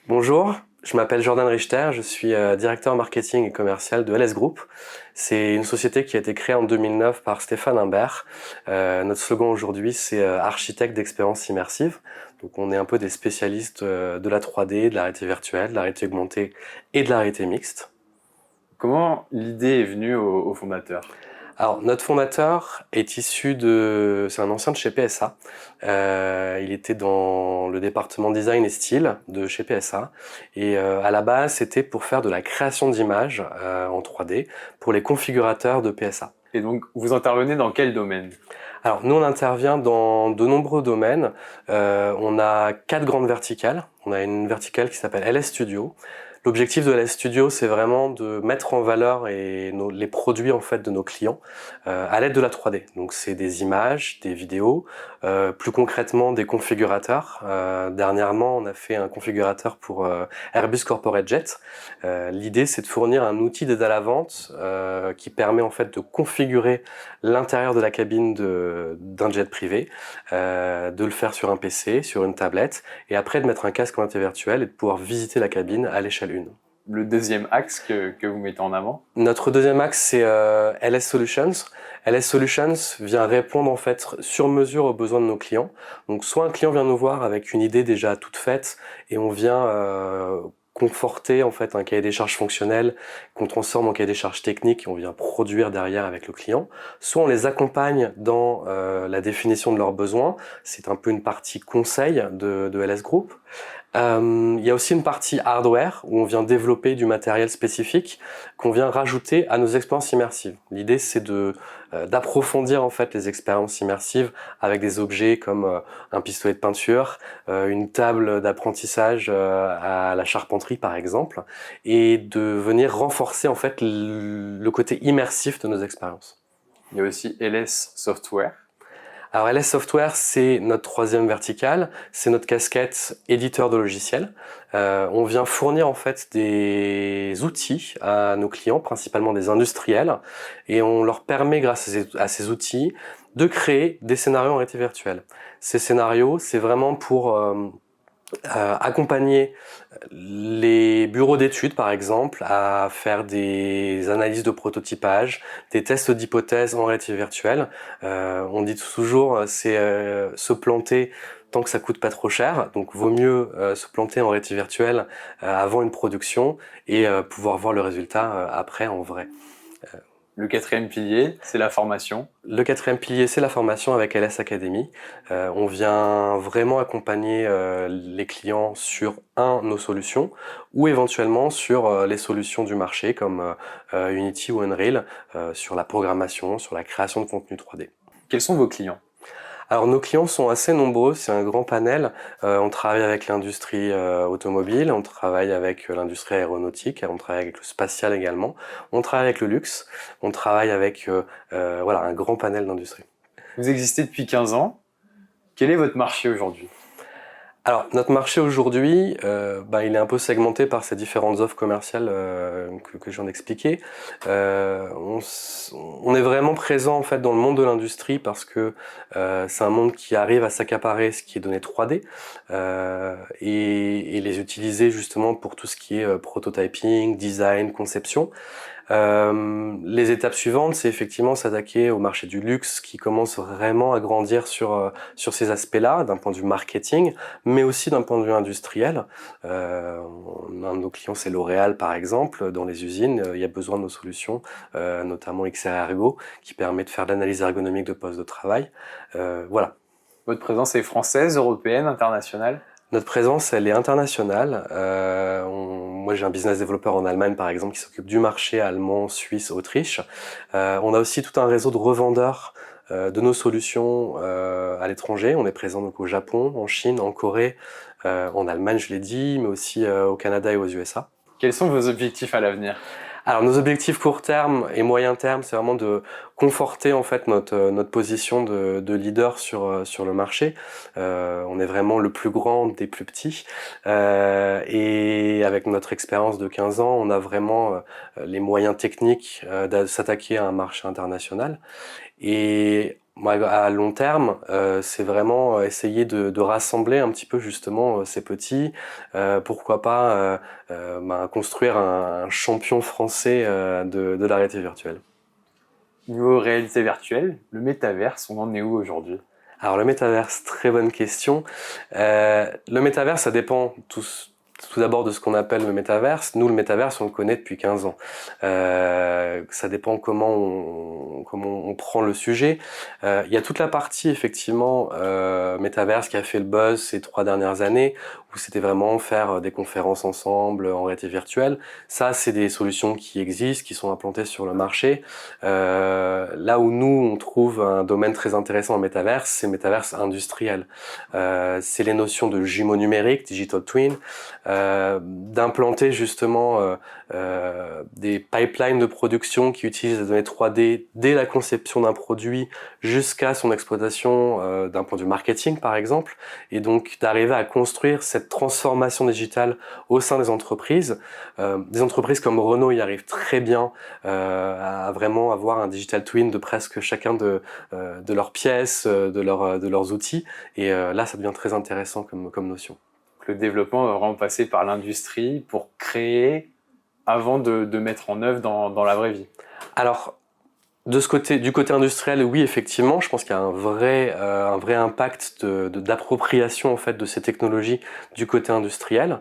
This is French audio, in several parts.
Bonjour, je m'appelle Jordan Richter, je suis directeur marketing et commercial de LS Group. C'est une société qui a été créée en 2009 par Stéphane Imbert. Notre slogan aujourd'hui, c'est architecte d'expérience immersive. Donc on est un peu des spécialistes de la 3D, de la réalité virtuelle, de la réalité augmentée et de la réalité mixte. Comment l'idée est venue au fondateur? Alors, notre fondateur est c'est un ancien de chez PSA. Il était dans le département design et style de chez PSA. Et à la base, c'était pour faire de la création d'images en 3D pour les configurateurs de PSA. Et donc, vous intervenez dans quel domaine? Alors, nous, on intervient dans de nombreux domaines. On a 4 grandes verticales. On a une verticale qui s'appelle LS Studio. L'objectif de LS Studio, c'est vraiment de mettre en valeur les produits en fait de nos clients à l'aide de la 3D. Donc c'est des images, des vidéos, plus concrètement des configurateurs. Dernièrement, on a fait un configurateur pour Airbus Corporate Jet. L'idée, c'est de fournir un outil d'aide à la vente qui permet en fait de configurer l'intérieur de la cabine d'un jet privé, de le faire sur un PC, sur une tablette, et après de mettre un casque en réalité virtuelle et de pouvoir visiter la cabine à l'échelle 1. Le deuxième axe que vous mettez en avant? Notre deuxième axe, c'est LS Solutions. LS Solutions vient répondre en fait sur mesure aux besoins de nos clients. Donc soit un client vient nous voir avec une idée déjà toute faite et on vient conforter en fait un cahier des charges fonctionnel qu'on transforme en cahier des charges techniques et on vient produire derrière avec le client. Soit on les accompagne dans la définition de leurs besoins. C'est un peu une partie conseil de LS Group. Il y a aussi une partie hardware où on vient développer du matériel spécifique qu'on vient rajouter à nos expériences immersives. L'idée c'est d'approfondir en fait les expériences immersives avec des objets comme un pistolet de peinture, une table d'apprentissage à la charpenterie par exemple, et de venir renforcer en fait le côté immersif de nos expériences. Il y a aussi LS Software. Alors LS Software, c'est notre troisième verticale, c'est notre casquette éditeur de logiciels. On vient fournir en fait des outils à nos clients, principalement des industriels, et on leur permet grâce à ces outils de créer des scénarios en réalité virtuelle. Ces scénarios, c'est vraiment pour accompagner les bureaux d'études, par exemple, à faire des analyses de prototypage, des tests d'hypothèses en réalité virtuelle. On dit toujours, c'est se planter tant que ça coûte pas trop cher. Donc, vaut mieux se planter en réalité virtuelle avant une production et pouvoir voir le résultat après en vrai. Le quatrième pilier, c'est la formation. Le quatrième pilier, c'est la formation avec LS Academy. On vient vraiment accompagner les clients sur nos solutions ou éventuellement sur les solutions du marché comme Unity ou Unreal, sur la programmation, sur la création de contenu 3D. Quels sont vos clients? Alors nos clients sont assez nombreux, c'est un grand panel. On travaille avec l'industrie automobile, on travaille avec l'industrie aéronautique, on travaille avec le spatial également, on travaille avec le luxe, on travaille avec voilà, un grand panel d'industries. Vous existez depuis 15 ans. Quel est votre marché aujourd'hui? Alors notre marché aujourd'hui, il est un peu segmenté par ces différentes offres commerciales que je viens d'expliquer. On est vraiment présent en fait dans le monde de l'industrie parce que c'est un monde qui arrive à s'accaparer ce qui est donné 3D et les utiliser justement pour tout ce qui est prototyping, design, conception. Les étapes suivantes, c'est effectivement s'attaquer au marché du luxe qui commence vraiment à grandir sur ces aspects-là, d'un point de vue marketing, mais aussi d'un point de vue industriel. Un de nos clients, c'est L'Oréal, par exemple. Dans les usines, il y a besoin de nos solutions, notamment XR Ergo, qui permet de faire de l'analyse ergonomique de poste de travail. Voilà. Votre présence est française, européenne, internationale? Notre présence, elle est internationale. Moi, j'ai un business développeur en Allemagne, par exemple, qui s'occupe du marché allemand, suisse, Autriche. On a aussi tout un réseau de revendeurs de nos solutions à l'étranger. On est présent donc au Japon, en Chine, en Corée, en Allemagne, je l'ai dit, mais aussi au Canada et aux USA. Quels sont vos objectifs à l'avenir? Alors nos objectifs court terme et moyen terme, c'est vraiment de conforter en fait notre position de leader sur le marché. On est vraiment le plus grand des plus petits et avec notre expérience de 15 ans, on a vraiment les moyens techniques de s'attaquer à un marché international. Et Moi, à long terme, c'est vraiment essayer de rassembler un petit peu justement ces petits. Pourquoi pas construire un champion français de la réalité virtuelle. Niveau réalité virtuelle, le métaverse, on en est où aujourd'hui? Alors le métaverse, très bonne question. Le métaverse, ça dépend tout d'abord de ce qu'on appelle le métaverse. Nous, le métaverse, on le connaît depuis 15 ans. Ça dépend comment on prend le sujet. Il y a toute la partie, effectivement, métaverse qui a fait le buzz ces 3 dernières années, où c'était vraiment faire des conférences ensemble en réalité virtuelle. Ça, c'est des solutions qui existent, qui sont implantées sur le marché. Là où nous, on trouve un domaine très intéressant en métaverse, c'est métaverse industriel. C'est les notions de jumeaux numériques, digital twin, d'implanter justement des pipelines de production qui utilisent les données 3D dès la conception d'un produit jusqu'à son exploitation d'un point de vue marketing par exemple, et donc d'arriver à construire cette transformation digitale au sein des entreprises. Des entreprises comme Renault y arrivent très bien à vraiment avoir un digital twin de presque chacun de leurs pièces, de leurs outils, et là ça devient très intéressant comme notion. Le développement va vraiment passer par l'industrie pour créer avant de mettre en œuvre dans la vraie vie. Alors, du côté industriel, oui, effectivement, je pense qu'il y a un vrai impact d'appropriation en fait de ces technologies du côté industriel.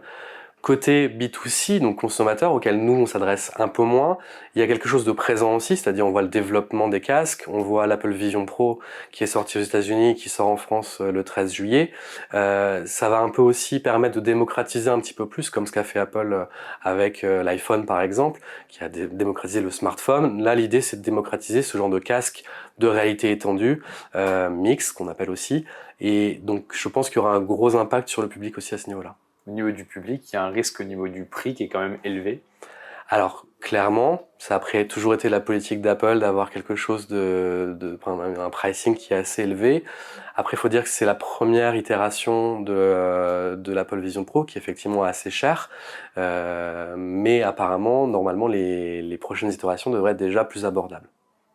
Côté B2C, donc consommateur, auquel nous on s'adresse un peu moins, il y a quelque chose de présent aussi, c'est-à-dire on voit le développement des casques, on voit l'Apple Vision Pro qui est sorti aux États-Unis, qui sort en France le 13 juillet. Ça va un peu aussi permettre de démocratiser un petit peu plus, comme ce qu'a fait Apple avec l'iPhone par exemple, qui a démocratisé le smartphone. Là, l'idée c'est de démocratiser ce genre de casque de réalité étendue, mix qu'on appelle aussi, et donc je pense qu'il y aura un gros impact sur le public aussi à ce niveau-là. Au niveau du public, il y a un risque au niveau du prix qui est quand même élevé. Alors, clairement, ça a toujours été la politique d'Apple d'avoir quelque chose un pricing qui est assez élevé. Après, il faut dire que c'est la première itération de l'Apple Vision Pro qui est effectivement assez cher. Mais apparemment, normalement, les prochaines itérations devraient être déjà plus abordables.